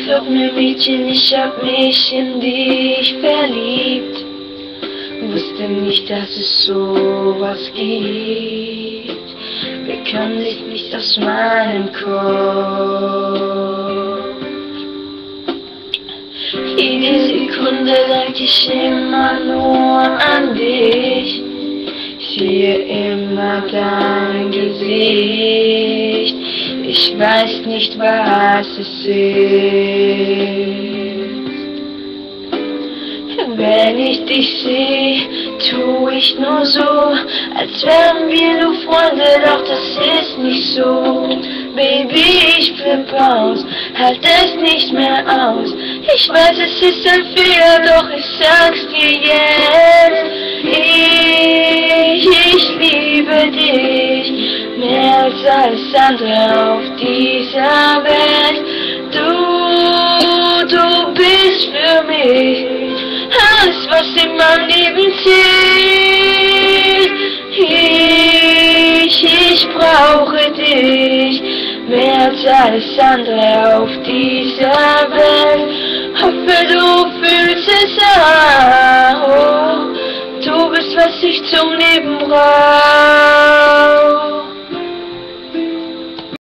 Glaub mir Mädchen, ich hab mich in dich verliebt. Wusste nicht, dass es sowas gibt. Bekam dich nicht aus meinem Kopf. Jede Sekunde denke ich immer nur an dich. Sehe immer dein Gesicht. Ich weiß nicht, was es ist. Wenn ich dich sehe, tu ich nur so, als wären wir nur Freunde, doch das ist nicht so. Baby, ich flipp aus, halt es nicht mehr aus. Ich weiß, es ist ein Fehler, doch ich sag's dir jetzt. Ich liebe dich mehr als alles andere auf dieser Welt. Du bist für mich alles, was in meinem Leben zählt. Ich brauche dich mehr als alles andere auf dieser Welt. Hoffe, du fühlst es auch. Du bist, was ich zum Leben brauche.